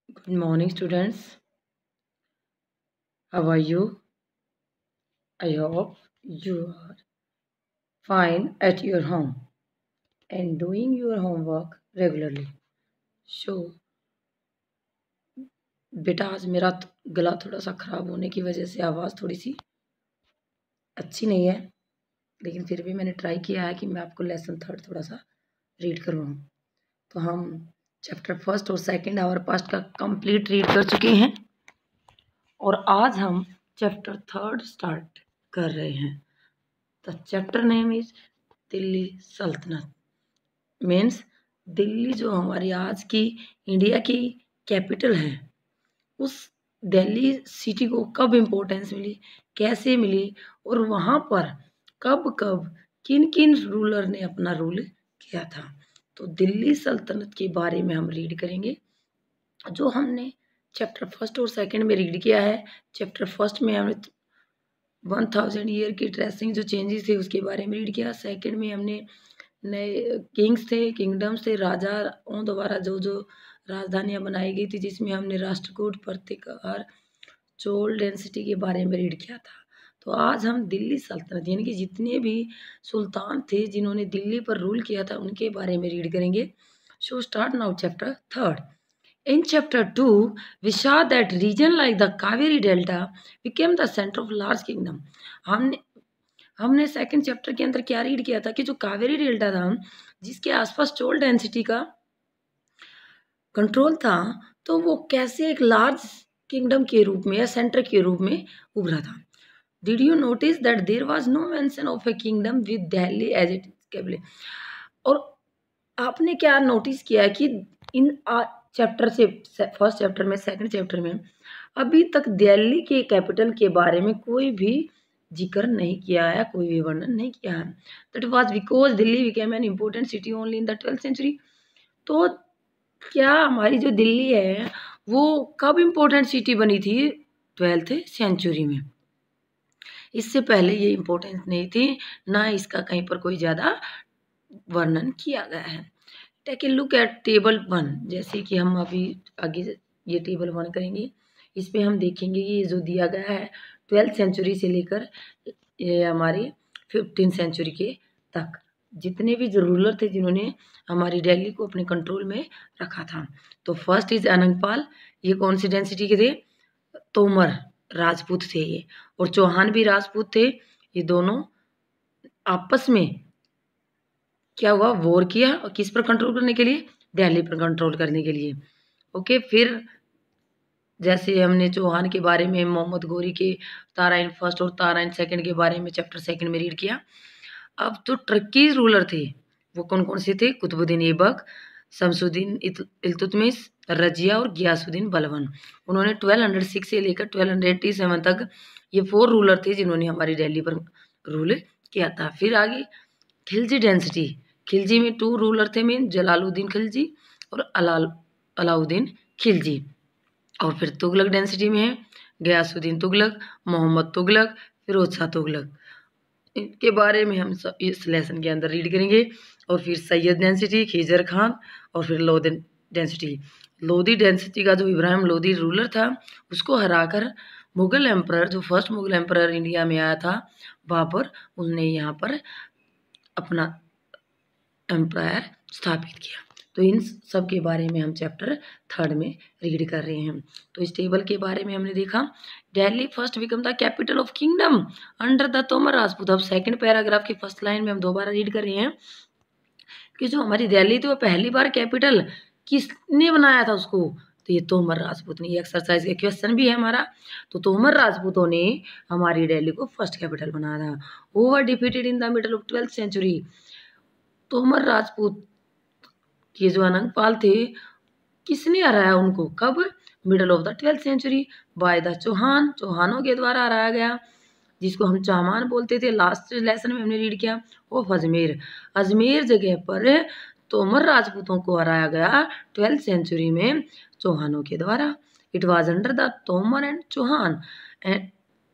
Good morning, students. How are you? I hope you are fine at your home and doing your homework regularly. So, बेटा आज मेरा गला थोड़ा सा ख़राब होने की वजह से आवाज़ थोड़ी सी अच्छी नहीं है, लेकिन फिर भी मैंने ट्राई किया है कि मैं आपको लेसन थर्ड थोड़ा सा रीड करवाऊँ। तो हम चैप्टर फर्स्ट और सेकंड आवर पास्ट का कंप्लीट रीड कर चुके हैं और आज हम चैप्टर थर्ड स्टार्ट कर रहे हैं। The chapter name is Delhi सल्तनत। मीन्स दिल्ली जो हमारी आज की इंडिया की कैपिटल है, उस दिल्ली सिटी को कब इम्पोर्टेंस मिली, कैसे मिली और वहाँ पर कब कब किन किन रूलर ने अपना रूल किया था। तो दिल्ली सल्तनत के बारे में हम रीड करेंगे जो हमने चैप्टर फर्स्ट और सेकंड में रीड किया है। चैप्टर फर्स्ट में हमने 1000 ईयर की ड्रेसिंग जो चेंजेस थे उसके बारे में रीड किया। सेकंड में हमने नए किंग्स थे, किंगडम्स थे, राजाओं द्वारा जो जो राजधानियां बनाई गई थी, जिसमें हमने राष्ट्रकूट, प्रतिकार, चोल डेंसिटी के बारे में रीड किया था। तो आज हम दिल्ली सल्तनत यानी कि जितने भी सुल्तान थे जिन्होंने दिल्ली पर रूल किया था उनके बारे में रीड करेंगे। So start now chapter third. In chapter 2, we saw that region like the Kaveri Delta became the center of large kingdom. हमने सेकंड चैप्टर के अंदर क्या रीड किया था कि जो कावेरी डेल्टा था जिसके आसपास चोल डेंसिटी का कंट्रोल था, तो वो कैसे एक लार्ज किंगडम के रूप में या सेंटर के रूप में उभरा था। Did you notice that there was no mention of a kingdom with Delhi as it capital. और आपने क्या नोटिस किया कि इन चैप्टर से फर्स्ट चैप्टर में, सेकंड चैप्टर में अभी तक दिल्ली के कैपिटल के बारे में कोई भी जिक्र नहीं किया है, कोई भी वर्णन नहीं किया है। That was because Delhi became an important city only in the 12th century. तो क्या हमारी जो दिल्ली है वो कब इम्पोर्टेंट सिटी बनी थी? 12th सेंचुरी में। इससे पहले ये इम्पोर्टेंट नहीं थी, ना इसका कहीं पर कोई ज़्यादा वर्णन किया गया है। Take a look at table 1। जैसे कि हम अभी आगे ये टेबल 1 करेंगे, इस पे हम देखेंगे कि ये जो दिया गया है 12th सेंचुरी से लेकर ये हमारी 15th सेंचुरी के तक जितने भी जो रूलर थे जिन्होंने हमारी दिल्ली को अपने कंट्रोल में रखा था। तो फर्स्ट इज अनंगपाल। ये कौन सी डेंसिटी के थे? तोमर राजपूत थे ये, और चौहान भी राजपूत थे। ये दोनों आपस में क्या हुआ, वॉर किया, और किस पर कंट्रोल करने के लिए? दिल्ली पर कंट्रोल करने के लिए। ओके, फिर जैसे हमने चौहान के बारे में, मोहम्मद गोरी के ताराइन फर्स्ट और ताराइन सेकंड के बारे में चैप्टर सेकंड में रीड किया। अब तो टर्कीज रूलर थे, वो कौन कौन से थे? कुतुबुद्दीन ऐबक, शमसुद्दीन इल्तुतमिश, रजिया और गियासुद्दीन बलबन। उन्होंने 1206 से लेकर 1287 तक ये 4 रूलर थे जिन्होंने हमारी दिल्ली पर रूल किया था। फिर आगे खिलजी डेंसिटी। खिलजी में 2 रूलर थे मेन, जलालुद्दीन खिलजी और अलाउद्दीन खिलजी। और फिर तुगलक डेंसिटी में है गयासुद्दीन तुगलक, मोहम्मद तुगलक, फिरोज शाह तुगलक। इनके बारे में हम इस लेसन के अंदर रीड करेंगे। और फिर सैयद डेंसिटी, खिजर खान, और फिर लोधी डेंसिटी। लोधी डेंसिटी का जो इब्राहिम लोधी रूलर था उसको हराकर मुगल एम्परर, जो फर्स्ट मुगल एम्परर इंडिया में आया था बाबर, उसने यहाँ पर अपना एम्पायर स्थापित किया। तो इन सब के बारे में हम चैप्टर थर्ड में रीड कर रहे हैं। तो इस टेबल के बारे में हमने देखा, Delhi first become the capital of kingdom under the Tomar Rajput. अब सेकंड पैराग्राफ की फर्स्ट लाइन में हम दोबारा रीड कर रहे हैं कि जो हमारी दिल्ली थी वो पहली बार कैपिटल किसने बनाया था उसको? तो ये तोमर राजपूत ने। ये एक्सरसाइज का क्वेश्चन भी है हमारा। तो तोमर राजपूतों ने हमारी दिल्ली को फर्स्ट कैपिटल बनाया था। Who were defeated in the middle of 12th century. Tomar Rajput के जो अनंगपाल थे, किसने हराया उनको? कब? Middle of the 12th century by the Chauhan. चौहानों के द्वारा हराया गया, जिसको हम चामान बोलते थे। लास्ट लेसन में हमने रीड किया ऑफ अजमेर। अजमेर जगह पर तोमर राजपूतों को हराया गया 12th सेंचुरी में चौहानों के द्वारा। It was under the Tomar and Chauhan and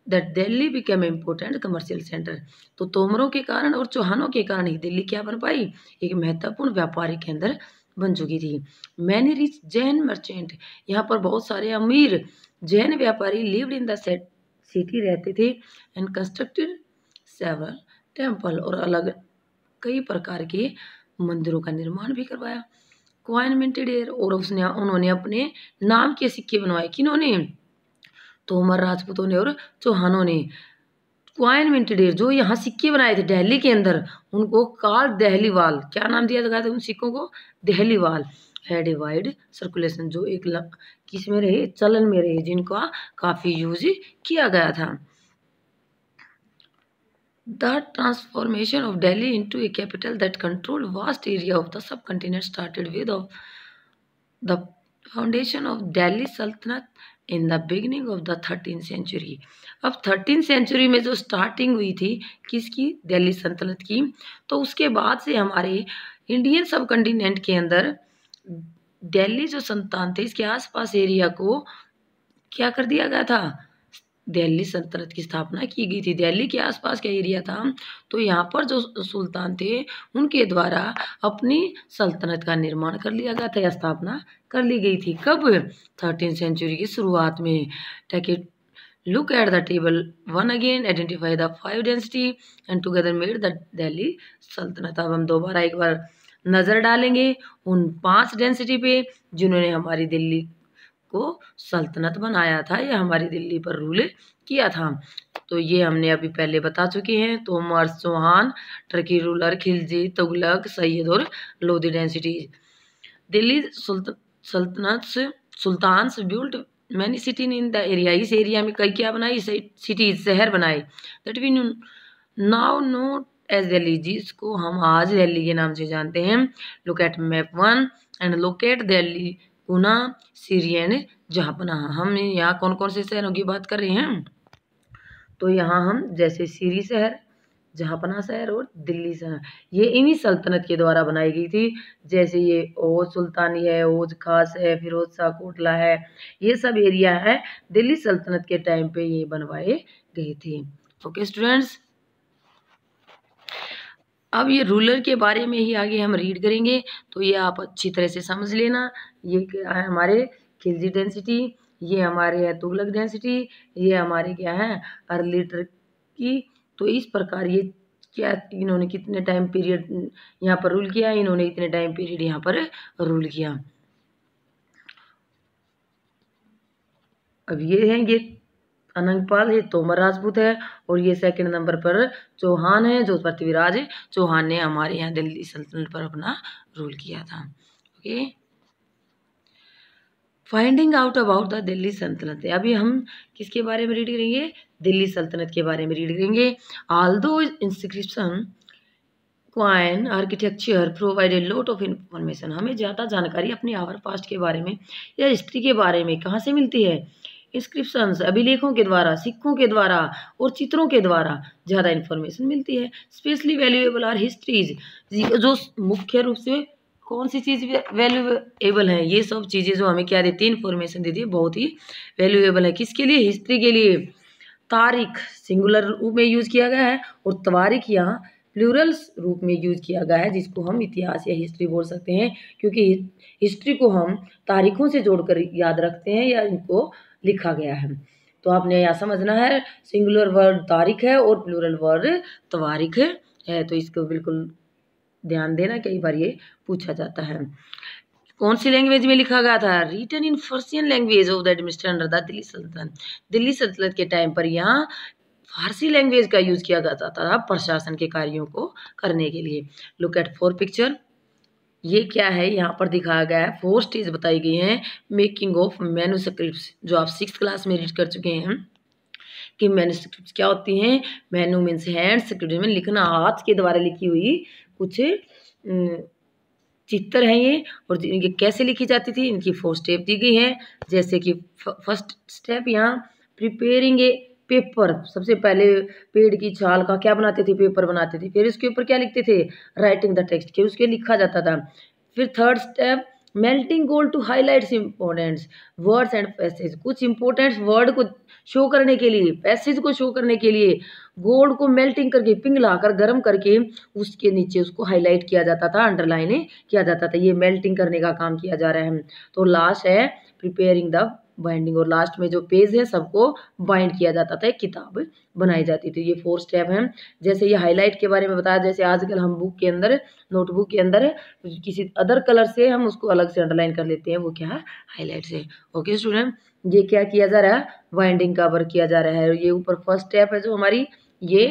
that Delhi became important commercial centre. तो तोमरों के कारण और चौहानों के कारण ही दिल्ली क्या बन पाई? एक महत्वपूर्ण व्यापारिक केंद्र बन चुकी थी। मैनी रिच जैन मर्चेंट, यहाँ पर बहुत सारे अमीर जैन व्यापारी लिव्ड इन द सिटी रहते थे एंड कंस्ट्रक्टेड सेवरल टेम्पल, और अलग कई प्रकार के मंदिरों का निर्माण भी करवाया। कॉइन मिंटेड एयर, और उन्होंने अपने नाम के सिक्के बनवाए। किन्होंने? तोमर राजपूतों ने और चौहानों ने। कॉइन मिंटेड एयर, जो यहाँ सिक्के बनाए थे दिल्ली के अंदर, उनको कार्ल दहलीवाल, क्या नाम दिया गया था उन सिक्कों को? Dehliwal. Had a wide circulation, जो एक किस में रहे? चलन में रहे, जिनका काफ़ी यूज किया गया था। The transformation of Delhi into a capital that controlled vast area of the subcontinent started with the foundation of Delhi Sultanate in the beginning of the 13th century. अब 13th सेंचुरी में जो starting हुई थी किसकी? दिल्ली सल्तनत की। तो उसके बाद से हमारे इंडियन सब कंटिनेंट के अंदर दिल्ली जो सल्तनत थे, इसके आसपास एरिया को क्या कर दिया गया था? दिल्ली सल्तनत की स्थापना की गई थी। दिल्ली के आसपास का एरिया था, तो यहाँ पर जो सुल्तान थे उनके द्वारा अपनी सल्तनत का निर्माण कर लिया गया था या स्थापना कर ली गई थी। कब? 13th सेंचुरी की शुरुआत में। Take it look at the table 1 again, identify the 5 density and together made the Delhi Sultanate. अब हम दोबारा एक बार नज़र डालेंगे उन 5 डेंसिटी पे जिन्होंने हमारी दिल्ली को सल्तनत बनाया था या हमारी दिल्ली पर रूल किया था। तो ये हमने अभी पहले बता चुके हैं। तोमर, चौहान, टर्की रूलर, खिलजी, तुगलक, सैयद और Lodi dynasties. Delhi sultans built many city in the area, इस एरिया में कई क्या बनाई? सिटीज, शहर बनाए। That we now know as Delhi, जिसको हम आज दिल्ली के नाम से जानते हैं। Look at map 1 and locate Delhi, गुना, सीरियन, जहांपना। हम यहाँ कौन कौन से शहरों की बात कर रहे हैं? तो यहाँ हम जैसे सीरी शहर, जहांपना शहर और दिल्ली शहर, ये इन्हीं सल्तनत के द्वारा बनाई गई थी। जैसे ये ओज सुल्तानी है, ओज खास है, फिरोज शाह कोटला है, ये सब एरिया है दिल्ली सल्तनत के टाइम पे ये बनवाए गए थे। ओके स्टूडेंट्स, अब ये रूलर के बारे में ही आगे हम रीड करेंगे, तो ये आप अच्छी तरह से समझ लेना। ये क्या है? हमारे खिलजी डेंसिटी, ये हमारे है तुगलक डेंसिटी, ये हमारे क्या है? Early Turkey. तो इस प्रकार ये क्या, इन्होंने कितने टाइम पीरियड यहाँ पर रूल किया? इन्होंने इतने टाइम पीरियड यहाँ पर रूल किया। अब ये है, ये अनंगपाल, ये तोमर राजपूत है, और ये सेकंड नंबर पर चौहान है, जो पृथ्वीराज चौहान ने हमारे यहाँ दिल्ली सल्तनत पर अपना रूल किया था। Okay, finding out about the Delhi सल्तनत। अभी हम किसके बारे में रीड करेंगे? दिल्ली सल्तनत के बारे में रीड करेंगे। Although inscription, coin, architecture provide a lot of information, हमें ज़्यादा जानकारी अपने आवर पास्ट के बारे में या हिस्ट्री के बारे में कहाँ से मिलती है? इंस्क्रिप्शंस, अभिलेखों के द्वारा, सिक्कों के द्वारा और चित्रों के द्वारा ज़्यादा इन्फॉर्मेशन मिलती है। स्पेशली वैल्यूएबल आर हिस्ट्रीज, जो मुख्य रूप से कौन सी चीज़ वैल्यूएबल है? ये सब चीज़ें जो हमें क्या देती है? इन्फॉर्मेशन देती है, बहुत ही वैल्यूएबल है। किसके लिए? हिस्ट्री के लिए। तारीख सिंगुलर रूप में यूज़ किया गया है और तवारीख यहाँ प्लूरल रूप में यूज किया गया है, जिसको हम इतिहास या हिस्ट्री बोल सकते हैं, क्योंकि हिस्ट्री को हम तारीखों से जोड़कर याद रखते हैं या इनको लिखा गया है। तो आपने यहाँ समझना है, सिंगुलर वर्ड तारीख है और प्लूरल वर्ड तवारीख है, तो इसको बिल्कुल ध्यान देना, कई बार ये पूछा जाता है। कौन सी लैंग्वेज में लिखा गया था? Written in Persian language of the administration under the Delhi Sultanate. Delhi सल्तनत के टाइम पर यहाँ फारसी लैंग्वेज का यूज किया जाता था प्रशासन के कार्यों को करने के लिए। लुक एट 4 पिक्चर, ये क्या है? यहाँ पर दिखाया गया है 4 स्टेज बताई गई हैं मेकिंग ऑफ मैन्युस्क्रिप्ट्स, जो आप 6th क्लास में रीड कर चुके हैं कि मैन्युस्क्रिप्ट्स क्या होती हैं। मैन्यू मीन्स हैंड, स्क्रिप्ट में लिखना, हाथ के द्वारा लिखी हुई कुछ चित्र हैं ये, और इनकी कैसे लिखी जाती थी, इनकी 4 स्टेप दी गई हैं। जैसे कि फर्स्ट स्टेप यहाँ प्रिपेयरिंग ए पेपर, सबसे पहले पेड़ की छाल का क्या बनाते थे? पेपर बनाते थे। फिर इसके ऊपर क्या लिखते थे? राइटिंग द टेक्स्ट, फिर उसके लिखा जाता था। फिर third step melting gold to highlights importants words and passage, कुछ इंपॉर्टेंट वर्ड को शो करने के लिए, पैसेज को शो करने के लिए गोल्ड को मेल्टिंग करके, पिघलाकर, गर्म करके उसके नीचे उसको हाईलाइट किया जाता था, अंडरलाइन किया जाता था। ये मेल्टिंग करने का काम किया जा रहा है। तो लास्ट है प्रिपेयरिंग द बाइंडिंग, और लास्ट में जो पेज है सबको बाइंड किया जाता था, एक किताब बनाई जाती थी। ये 4 स्टेप हैं। जैसे ये हाईलाइट के बारे में बताया, जैसे आजकल हम बुक के अंदर, नोटबुक के अंदर किसी अदर कलर से हम उसको अलग से अंडरलाइन कर लेते हैं, वो क्या है, हाईलाइट से। ओके स्टूडेंट, ये क्या किया जा रहा है, बाइंडिंग का वर्क किया जा रहा है। ये ऊपर फर्स्ट स्टेप है जो हमारी, ये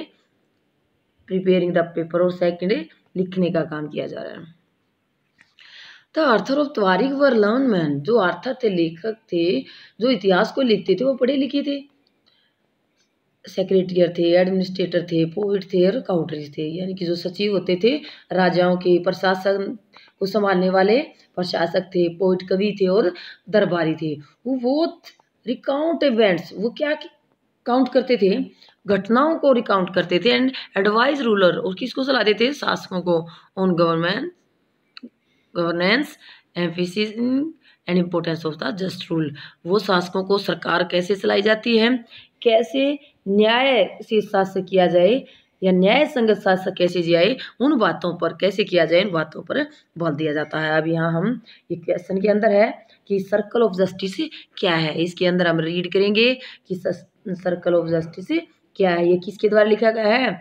प्रिपेयरिंग द पेपर, और सेकंड लिखने का काम किया जा रहा है। The Arthur of Tariq were learn man, जो आर्थर थे, लेखक थे, जो इतिहास को लिखते थे, वो पढ़े लिखे थे। सेक्रेटरियर थे, एडमिनिस्ट्रेटर थे, पोइट थे और काउंटरीज थे, यानी कि जो सचिव होते थे राजाओं के, प्रशासन को संभालने वाले प्रशासक थे, पोइट कवि थे और दरबारी थे। वो रिकाउंट इवेंट्स, वो क्या काउंट करते थे, घटनाओं को रिकाउंट करते थे। एंड एडवाइज रूलर, और किसको सलाह देते, शासकों को, on governance emphasis and importance of the just rule, वो शासकों को सरकार कैसे चलाई जाती है, कैसे न्याय से शासन किया जाए, या न्याय संगत शासक कैसे जाए, उन बातों पर कैसे किया जाए, उन बातों पर बल दिया जाता है। अब यहाँ हम ये क्वेश्चन के अंदर है कि सर्कल ऑफ जस्टिस क्या है, इसके अंदर हम रीड करेंगे कि सर्कल ऑफ जस्टिस क्या है। ये किसके द्वारा लिखा गया है,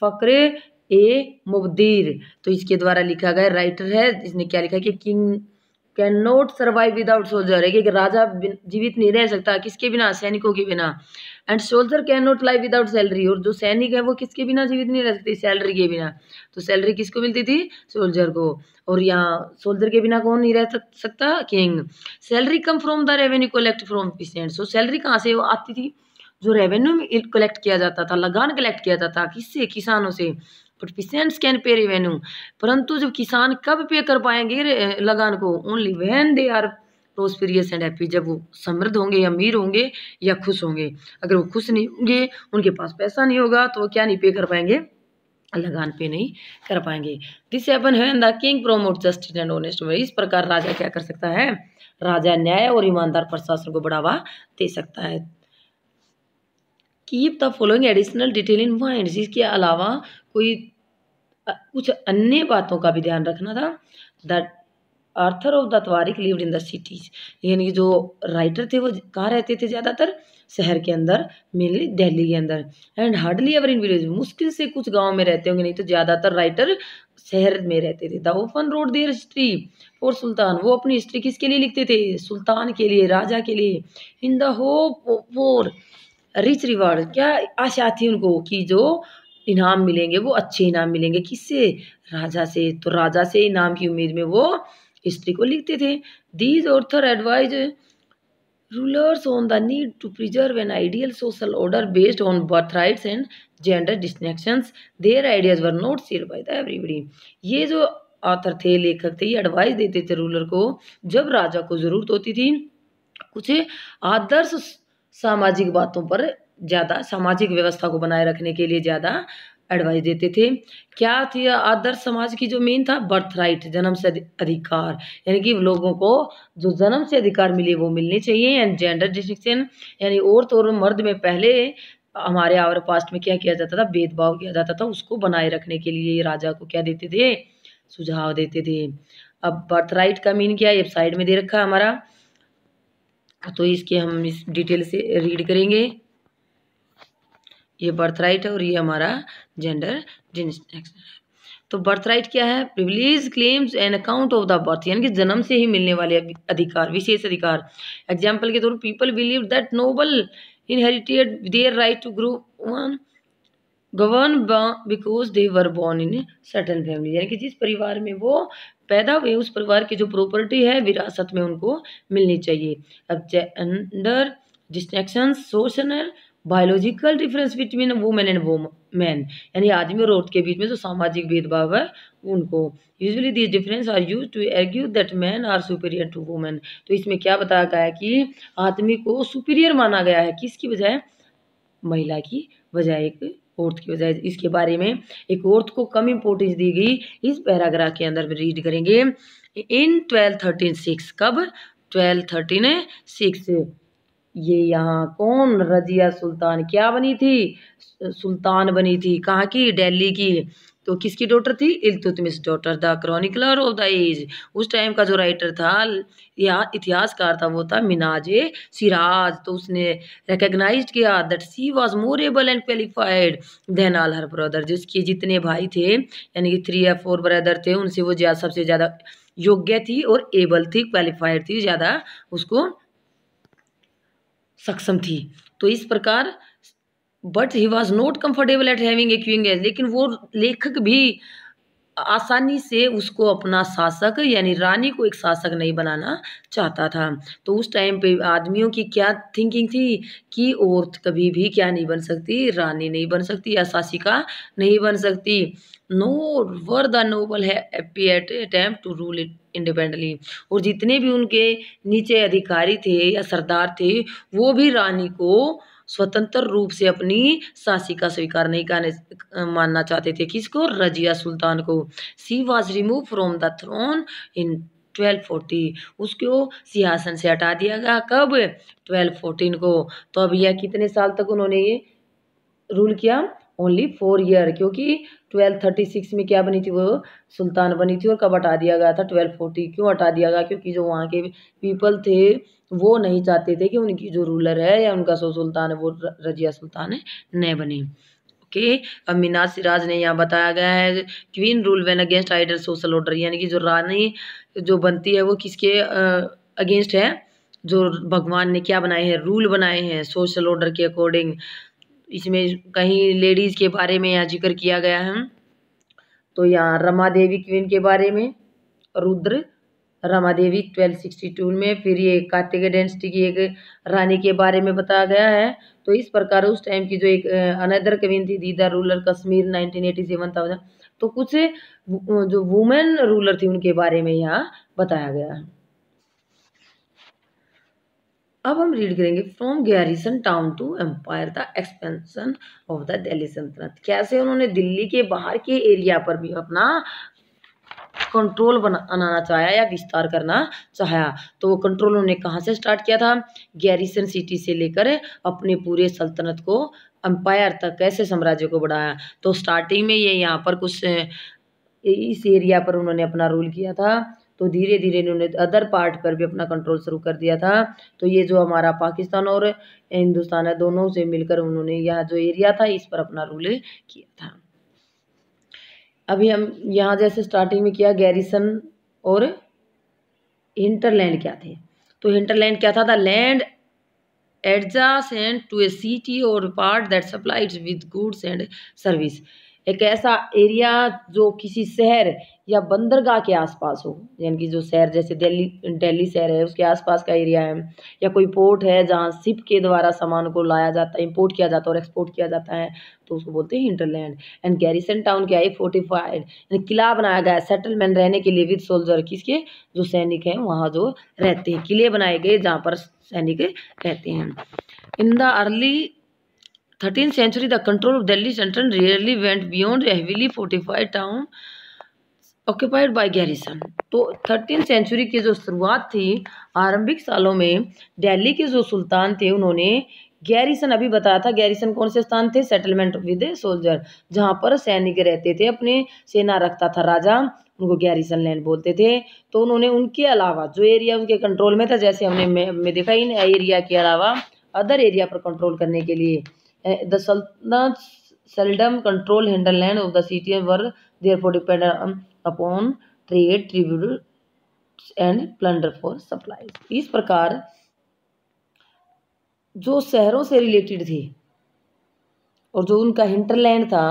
फकरे ए मुबदीर, तो इसके द्वारा लिखा गया, राइटर है, इसने क्या लिखा है कि king can not survive without soldier, है कि राजा जीवित नहीं रह सकता किसके बिना, सैनिकों के बिना। And soldier can not live without salary, और जो सैनिक है वो किसके बिना जीवित नहीं रह सकते, सैलरी के बिना। तो सैलरी किसको मिलती थी, सोल्जर को, और यहाँ सोल्जर के बिना कौन नहीं रह सकता, king. Salary come from the revenue collect from peasants, तो सैलरी कहाँ से आती थी, जो रेवेन्यू कलेक्ट किया जाता था, लगान कलेक्ट किया जाता था, किससे, किसानों से। But peasants can pay revenue, परंतु जब किसान कब पे कर पाएंगे लगान को, only when they are prosperous and happy, जब वो समृद्ध होंगे, अमीर होंगे या खुश होंगे। अगर वो खुश नहीं होंगे, उनके पास पैसा नहीं होगा, तो वो क्या नहीं पे कर पाएंगे, लगान पे नहीं कर पाएंगे। This happen when the king promote justice and honest, इस प्रकार राजा क्या कर सकता है, राजा न्याय और ईमानदार प्रशासन को बढ़ावा दे सकता है। Keep the following additional detail in mind, इसके अलावा कोई कुछ अन्य बातों का भी ध्यान रखना था। The Arthur of the Tariq lived in the cities, यानी कि जो राइटर थे वो कहाँ रहते थे, ज़्यादातर शहर के अंदर, मेनली दिल्ली के अंदर। And hardly ever in village, मुश्किल से कुछ गांव में रहते होंगे, नहीं तो ज़्यादातर राइटर शहर में रहते थे। The open road their history for sultan, वो अपनी हिस्ट्री किसके लिए लिखते थे, सुल्तान के लिए, राजा के लिए। In the hope for rich reward, क्या आशा थी उनको कि जो इनाम मिलेंगे वो अच्छे इनाम मिलेंगे, किससे, राजा से, तो राजा से इनाम की उम्मीद में वो हिस्ट्री को लिखते थे। These author advise rulers on the need to preserve an ideal social order based on birth rights and gender distinctions, their ideas were not shared by the everybody. ये जो ऑथर थे, लेखक थे, ये एडवाइस देते थे रूलर को, जब राजा को जरूरत होती थी कुछ आदर्श सामाजिक बातों पर, ज़्यादा सामाजिक व्यवस्था को बनाए रखने के लिए ज़्यादा एडवाइस देते थे। क्या थी आदर्श समाज की जो मेन था, बर्थ राइट, जन्म से अधिकार, यानी कि लोगों को जो जन्म से अधिकार मिले वो मिलने चाहिए। एंड जेंडर डिस्टिंक्शन, यानी औरत और मर्द में पहले हमारे आवर पास्ट में क्या किया जाता था, भेदभाव किया जाता था, उसको बनाए रखने के लिए राजा को क्या देते थे, सुझाव देते थे। अब बर्थ राइट का मीन क्या है, ये साइड में दे रखा है हमारा, तो इसके हम इस डिटेल से रीड करेंगे। ये बर्थ राइट है और ये हमारा जेंडर डिस्टिंक्शन है। तो बर्थ राइट क्या है, privilege claims an account of the birth, यानी कि जन्म से ही मिलने वाले अधिकार, विशेष अधिकार। एग्जाम्पल के तौर पर people believe that noble inherited their right to grow one govern because they were born in certain family, यानी कि जिस परिवार में वो पैदा हुए उस परिवार की जो प्रॉपर्टी है विरासत में उनको मिलनी चाहिए। अब gender distinction, social biological difference between women and man, यानी आदमी और औरत के बीच में जो सामाजिक भेदभाव है उनको। Usually this difference are use to argue that man are superior to women, तो इसमें क्या बताया गया है कि आदमी को सुपीरियर माना गया है, किसकी बजाय, महिला की बजाय, एक ओर्थ की वजह, इसके बारे में एक ओर्थ को कम इम्पोर्टेंस दी गई इस पैराग्राफ के अंदर रीड करेंगे। इन 1213 कब 1213 ये यहाँ कौन रजिया सुल्तान क्या बनी थी, सुल्तान बनी थी, कहाँ की, दिल्ली की। तो किसकी डॉटर थी, Iltutmish daughter. The chronicler of the age, उस टाइम का जो राइटर था या इतिहासकार था वो था मिनाजे सिराज। तो उसने रिकग्नाइज किया that she was more able and qualified than all her brother, जिसके जितने भाई थे यानी कि 3 या 4 ब्रदर थे उनसे वो सबसे ज़्यादा योग्य थी और एबल थी, क्वालिफाइड थी, ज़्यादा उसको सक्षम थी। तो इस प्रकार but he was not comfortable at having a queen as, लेकिन वो लेखक भी आसानी से उसको अपना शासक यानी रानी को एक शासक नहीं बनाना चाहता था। तो उस टाइम पे आदमियों की क्या थिंकिंग थी कि औरत कभी भी क्या नहीं बन सकती, रानी नहीं बन सकती या शासिका नहीं बन सकती। Nor were the noble happy at attempt to rule independently, और जितने भी उनके नीचे अधिकारी थे या सरदार थे वो भी रानी को स्वतंत्र रूप से अपनी शासिका स्वीकार नहीं करने मानना चाहते थे। किसको, रजिया सुल्तान को। She was remove from the throne in 1240, उसको सिंहासन से हटा दिया गया। कब, 1214 को। तो अब यह कितने साल तक उन्होंने ये रूल किया, ओनली 4 ईयर, क्योंकि 1236 में क्या बनी थी, वो सुल्तान बनी थी। और कब हटा दिया गया था, 1240। क्यों हटा दिया गया, क्योंकि जो वहाँ के पीपल थे वो नहीं चाहते थे कि उनकी जो रूलर है या उनका जो सुल्तान है वो रजिया सुल्तान है न बने। ओके, अब मिनाज सिराज ने यहाँ बताया गया है queen rule went against ideal social order, यानी कि जो रानी जो बनती है वो किसके अगेंस्ट है, जो भगवान ने क्या बनाए हैं, रूल बनाए हैं सोशल ऑर्डर के अकॉर्डिंग। इसमें कहीं लेडीज के बारे में यहाँ जिक्र किया गया है। तो यहाँ रमा देवी क्वीन के बारे में, रुद्र रमा देवी 1262 में। फिर ये कार्तिक डेंसिटी की एक रानी के बारे में बताया गया है। तो इस प्रकार उस टाइम की जो एक अनदर क्वीन थी दीदा रूलर कश्मीर 1987 था। तो कुछ जो वुमेन रूलर थी उनके बारे में यहाँ बताया गया है। अब हम रीड करेंगे from garrison town to empire the expansion of the Delhi Sultanate. कैसे उन्होंने दिल्ली के बाहर के एरिया पर भी अपना कंट्रोल बनाना चाहा या विस्तार करना चाहा। तो वो कंट्रोल उन्होंने कहाँ से स्टार्ट किया था, गैरिसन सिटी से लेकर अपने पूरे सल्तनत को एम्पायर तक कैसे साम्राज्य को बढ़ाया। तो स्टार्टिंग में ये यहाँ पर कुछ इस एरिया पर उन्होंने अपना रूल किया था। तो धीरे धीरे इन्होंने अदर पार्ट पर भी अपना कंट्रोल शुरू कर दिया था। तो ये जो हमारा पाकिस्तान और हिंदुस्तान है दोनों से मिलकर उन्होंने यह जो एरिया था इस पर अपना रूल किया था। अभी हम यहाँ जैसे स्टार्टिंग में किया गैरिसन और हिंटरलैंड क्या थे। तो हिंटरलैंड क्या था, the land adjacent to a city or part that supplies with goods and service, एक ऐसा एरिया जो किसी शहर या बंदरगाह के आसपास हो, यानी कि जो शहर जैसे दिल्ली शहर है उसके आसपास का एरिया है, या कोई पोर्ट है जहाँ शिप के द्वारा सामान को लाया जाता है, इंपोर्ट किया जाता है और एक्सपोर्ट किया जाता है, तो उसको बोलते हैं हिंटरलैंड। एंड गैरिसन टाउन क्या है, फोर्टिफाइड, यानी किला बनाया गया है सेटलमेंट रहने के लिए विद सोल्जर, किसके, जो सैनिक हैं वहाँ जो रहते हैं, किले बनाए गए जहाँ पर सैनिक रहते हैं। In the early 13th century, the control of Delhi Sultan rarely went beyond a heavily fortified town occupied by garrison। तो 13th century की जो शुरुआत थी, आरंभिक सालों में दिल्ली के जो सुल्तान थे उन्होंने गैरिसन, अभी बताया था गैरिसन कौन से स्थान थे, सेटलमेंट विद सोल्जर, जहाँ पर सैनिक रहते थे, अपने सेना रखता था राजा, उनको गैरिसन लैंड बोलते थे। तो उन्होंने उनके अलावा जो एरिया उनके कंट्रोल में था, जैसे हमने में देखा, इन एरिया के अलावा अदर एरिया पर कंट्रोल करने के लिए the Sultanate seldom control hinterland of the city and were therefore dependent upon trade, tributes and plunder for supplies। इस प्रकार जो शहरों से रिलेटेड थी और जो उनका हिंटरलैंड था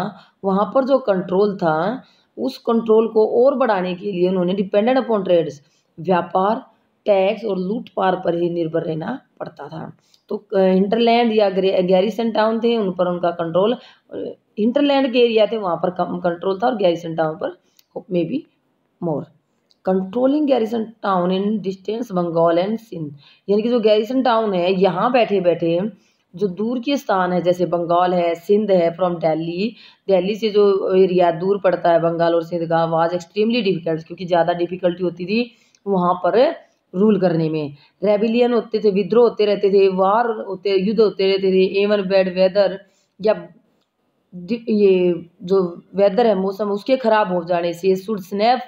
वहाँ पर जो कंट्रोल था, उस कंट्रोल को और बढ़ाने के लिए उन्होंने डिपेंडेंट अपॉन ट्रेड्स, व्यापार, टैक्स और लूटपाट पर ही निर्भर रहना पड़ता था। तो हिंटरलैंड या गैरिसन टाउन थे उन पर उनका कंट्रोल, हिंटरलैंड के एरिया थे वहाँ पर कम कंट्रोल था और गैरिसन टाउन पर may be more. Controlling garrison town in distance Bengal and Sindh, यानी कि जो गैरिसन टाउन है यहाँ बैठे बैठे जो दूर के स्थान है जैसे बंगाल है, सिंध है, फ्रॉम दिल्ली, दिल्ली से जो एरिया दूर पड़ता है बंगाल और सिंध का, वाज एक्सट्रीमली डिफिकल्ट, क्योंकि ज़्यादा डिफिकल्टी होती थी वहाँ पर रूल करने में। रेबिलियन होते थे, विद्रोह होते रहते थे, वार होते, युद्ध होते रहते थे, एवन बैड वेदर या ये जो वेदर है मौसम उसके खराब हो जाने से, should snap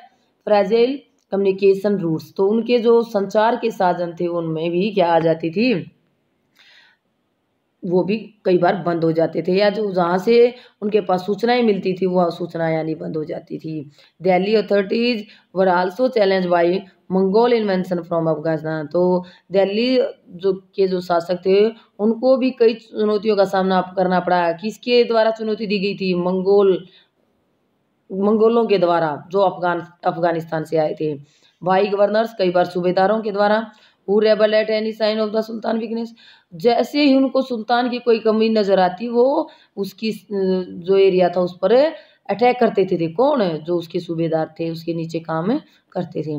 fragile communication routes, तो उनके जो संचार के साधन थे उनमें भी क्या आ जाती थी, वो भी कई बार बंद हो जाते थे, या जो जहाँ से उनके पास सूचनाएं मिलती थी वह सूचना यानी बंद हो जाती थी। Delhi authorities were also challenge by Mongol invention from Afghanistan, तो दिल्ली जो शासक थे उनको भी कई चुनौतियों का सामना करना पड़ा। किसके द्वारा चुनौती दी गई थी? मंगोलों के द्वारा, जो अफगानिस्तान से आए थे। बाई गवर्नर्स, कई बार सूबेदारों के द्वारा। Who rebel at any sign of the sultan weakness, जैसे ही उनको सुल्तान की कोई कमी नजर आती वो उसकी जो एरिया था उस पर अटैक करते थे। कौन? जो उसके सूबेदार थे, उसके नीचे काम करते थे।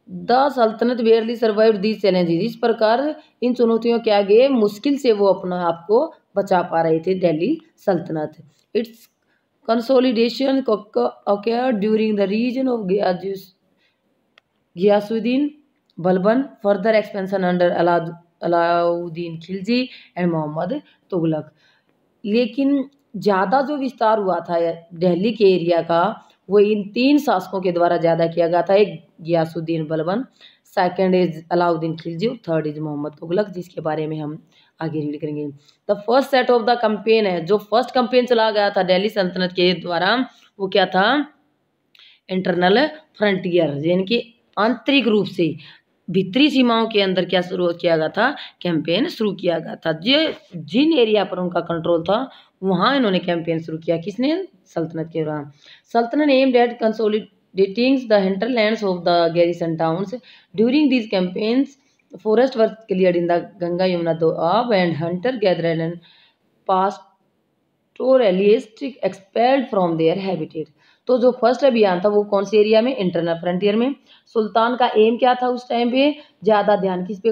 द सल्तनत बेयरली सर्वाइव्ड दीज चैलेंजेस, इस प्रकार इन चुनौतियों के आगे मुश्किल से वो अपना आप को बचा पा रहे थे दिल्ली सल्तनत। It's consolidation occurred during the region of Ghiyasuddin Balban, further expansion under Alauddin Khilji and Muhammad Tughlaq. लेकिन ज़्यादा जो विस्तार हुआ था दिल्ली के एरिया का वो इन 3 शासकों के द्वारा ज़्यादा किया गया था। एक Ghiyasuddin Balban, second is Alauddin Khilji, third is Muhammad Tughlaq, जिसके बारे में हम आगे रीड करेंगे। The first set of the campaign है, जो फर्स्ट कैंपेन चला गया था दिल्ली सल्तनत के द्वारा, वो क्या था? इंटरनल फ्रंटियर, यानी कि आंतरिक रूप से भीतरी सीमाओं के अंदर क्या शुरू किया गया था? कैंपेन शुरू किया गया था। जिन एरिया पर उनका कंट्रोल था वहाँ इन्होंने कैंपेन शुरू किया। किसने? सल्तनत के दौरान। सल्तनत aimed at consolidating the hinterlands of the garrison towns. During these campaigns forest were cleared in the Ganga Yamuna Doab and hunter gatherer and pastoralists expelled from their habitat। तो जो फर्स्ट अभियान था वो कौन से एरिया में? Internal frontier में। सुल्तान का एम क्या था उस टाइम पे? ज़्यादा ध्यान किस पे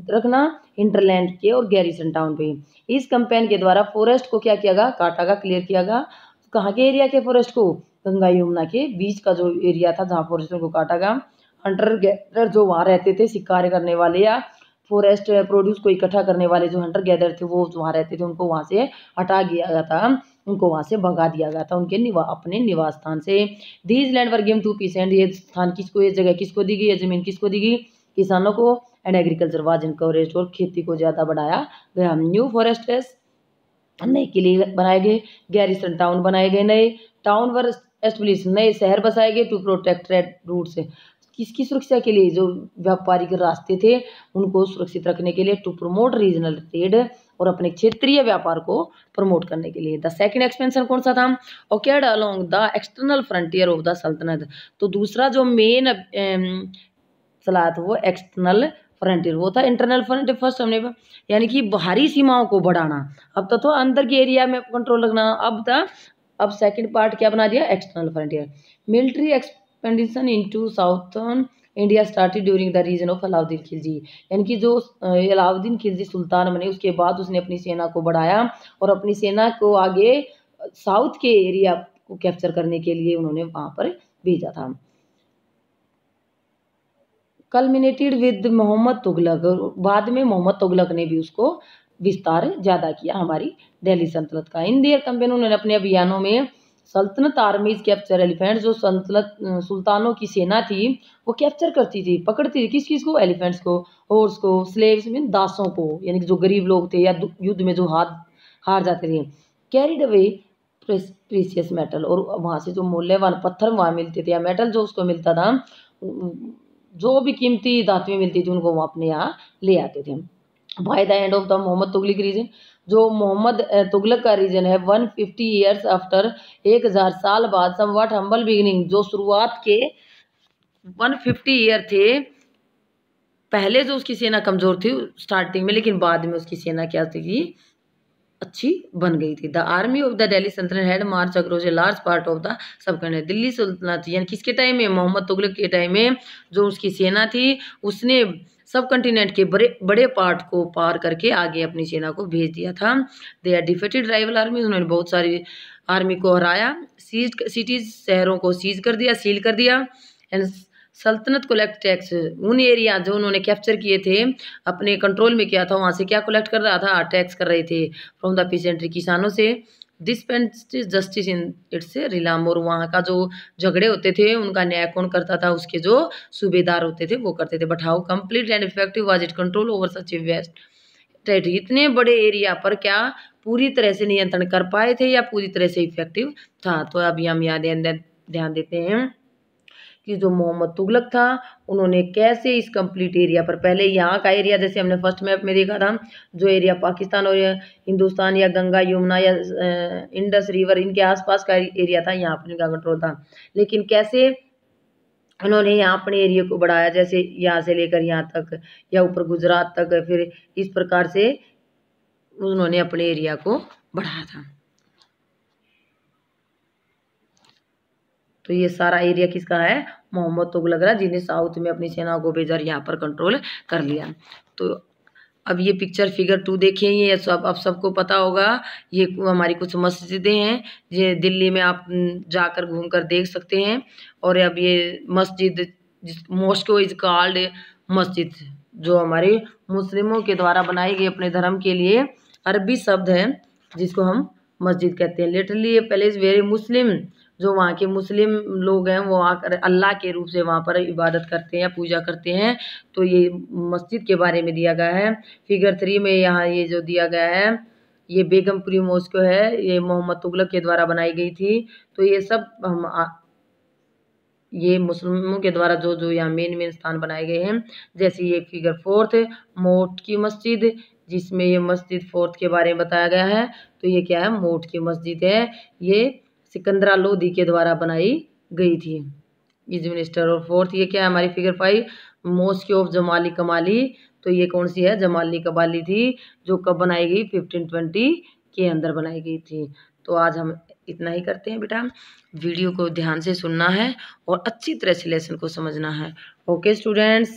रखना? हिंटरलैंड के और गैरिसन टाउन पे। इस कैंपेन के द्वारा फॉरेस्ट को क्या किया गया? काटा गया, क्लियर किया गया। कहाँ के एरिया के फॉरेस्ट को? गंगा यमुना के बीच का जो एरिया था जहाँ फॉरेस्ट को काटा गया। हंटर गैदर जो वहाँ रहते थे, शिकार करने वाले या फॉरेस्ट प्रोड्यूस को इकट्ठा करने वाले जो हंटर गैदर थे वो वहाँ रहते थे, उनको वहाँ से हटा दिया गया था, उनको वहाँ से भगा दिया गया था उनके अपने निवास स्थान से। These land were given to peasant, ये स्थान किसको, ये जगह किसको दी गई, ये जमीन किसको दी गई? किसानों को। एंड एग्रीकल्चर वाज इनकरेज्ड, और खेती को ज़्यादा बढ़ाया गया। न्यू फॉरेस्ट्स नए किले बनाए गए, गैरिसन टाउन बनाए गए, नए टाउन वर एस्टेब्लिश, नए शहर बसाए गए। टू प्रोटेक्ट ट्रेड रूट्स, किसकी सुरक्षा के लिए? जो व्यापारिक रास्ते थे उनको सुरक्षित रखने के लिए। टू प्रमोट रीजनल ट्रेड, और अपने क्षेत्रीय व्यापार को प्रमोट करने के लिए। द सेकंड एक्सपेंशन कौन सा था? Occurred along the external frontier of the सल्तनत, तो दूसरा जो मेन चला था वो एक्सटर्नल फ्रंटियर, वो था इंटरनल फ्रंटियर फर्स्ट हमने, यानी कि बाहरी सीमाओं को बढ़ाना। अब तो अंदर के एरिया में कंट्रोल रखना। अब सेकंड पार्ट क्या बना दिया? External frontier. Military expedition into southern India started during the reign of Alauddin Khilji, यानी कि जो अलाउद्दीन खिलजी सुल्तान बने उसके बाद उसने अपनी सेना को बढ़ाया और अपनी सेना को आगे साउथ के एरिया को कैप्चर करने के लिए उन्होंने वहां पर भेजा था। कल्मिनेटेड विद मोहम्मद तुगलक, बाद में मोहम्मद तुगलक ने भी उसको विस्तार ज़्यादा किया हमारी दिल्ली सल्तनत का। इन देयर कैंपेन, उन्होंने अपने अभियानों में सल्तनत आर्मीज कैप्चर एलिफेंट्स, जो सुल्तानों की सेना थी वो कैप्चर करती थी, पकड़ती थी। किस को? एलिफेंट्स को, हॉर्स को, स्लेव्स मीन दासों को, यानी कि जो गरीब लोग थे या युद्ध में जो हार जाते थे। कैरिड अवे प्रीसियस मेटल, और वहाँ से जो मूल्यवान पत्थर वहाँ मिलते थे या मेटल जो उसको मिलता था, जो भी कीमती धातुएं मिलती थी उनको वो अपने यहाँ ले आते थे। By the end of the Muhammad Tughlaq reign, जो मोहम्मद तुगलक का रीजन है, 150 ईयर्स आफ्टर, 1000 साल बाद, समवट हम्बल बिगिनिंग, जो शुरुआत के 150 ईयर थे पहले, जो उसकी सेना कमजोर थी स्टार्टिंग में, लेकिन बाद में उसकी सेना क्या थी? अच्छी बन गई थी। The army of the Delhi सल्तनत had marched across a large part of the subcontinent, Delhi सल्तनत यानी किसके टाइम में? मोहम्मद तुगलक के टाइम में जो उसकी सेना थी उसने सब कंटिनेंट के बड़े बड़े पार्ट को पार करके आगे अपनी सेना को भेज दिया था। They are defeated rival army, उन्होंने बहुत सारी आर्मी को हराया। सीज सिटीज, शहरों को सीज कर दिया, सील कर दिया। एंड सल्तनत कोलेक्ट टैक्स, उन एरिया जो उन्होंने कैप्चर किए थे, अपने कंट्रोल में किया था, वहाँ से क्या कलेक्ट कर रहा था, टैक्स कर रहे थे फ्रॉम द पीसेंट्री, किसानों से। डिस्पेंस जस्टिस इन इट्स रिलाम, और वहाँ का जो झगड़े होते थे उनका न्याय कौन करता था, उसके जो सूबेदार होते थे वो करते थे। But how complete and effective was it control over such a vast territory, इतने बड़े एरिया पर क्या पूरी तरह से नियंत्रण कर पाए थे या पूरी तरह से इफेक्टिव था। तो अभी हम यहाँ ध्यान देते हैं कि जो मोहम्मद तुगलक था उन्होंने कैसे इस कंप्लीट एरिया पर, पहले यहाँ का एरिया जैसे हमने फर्स्ट मैप में देखा था, जो एरिया पाकिस्तान और हिंदुस्तान या गंगा यमुना या इंडस रिवर इनके आसपास का एरिया था, यहाँ पर इनका कंट्रोल था। लेकिन कैसे उन्होंने यहाँ अपने एरिया को बढ़ाया, जैसे यहाँ से लेकर यहाँ तक या ऊपर गुजरात तक, फिर इस प्रकार से उन्होंने अपने एरिया को बढ़ाया था। तो ये सारा एरिया किसका है, मोहम्मद तुगलक का, जिन्हें साउथ में अपनी सेनाओं को भेजा, यहाँ पर कंट्रोल कर लिया। तो अब ये पिक्चर फिगर 2 देखें, ये सब अब सबको पता होगा, ये हमारी कुछ मस्जिदें हैं, ये दिल्ली में आप जाकर घूमकर देख सकते हैं। और अब ये मस्जिद, मॉस्को इज कॉल्ड मस्जिद, जो हमारे मुस्लिमों के द्वारा बनाई गई अपने धर्म के लिए अरबी शब्द है जिसको हम मस्जिद कहते हैं। लिटरली ये पैलेस वेरी मुस्लिम, जो वहाँ के मुस्लिम लोग हैं वो आकर अल्लाह के रूप से वहाँ पर इबादत करते हैं, पूजा करते हैं। तो ये मस्जिद के बारे में दिया गया है। फिगर 3 में यहाँ ये जो दिया गया है, ये बेगमपुरी मॉस्को है, ये मोहम्मद तुगलक के द्वारा बनाई गई थी। तो ये सब हम ये मुस्लिमों के द्वारा जो जो यहाँ मेन स्थान बनाए गए हैं। जैसे ये फिगर 4 मोट की मस्जिद, जिसमें ये मस्जिद 4 के बारे में बताया गया है। तो ये क्या है, मोट की मस्जिद है, ये सिकंदरा लोधी के द्वारा बनाई गई थी, इज मिनिस्टर। और 4 ये क्या है हमारी फिगर 5 मॉस्क ऑफ जमाली कमाली। तो ये कौन सी है, जमाली कबाली थी, जो कब बनाई गई, 1520 के अंदर बनाई गई थी। तो आज हम इतना ही करते हैं बेटा, वीडियो को ध्यान से सुनना है और अच्छी तरह से लेसन को समझना है। Okay students.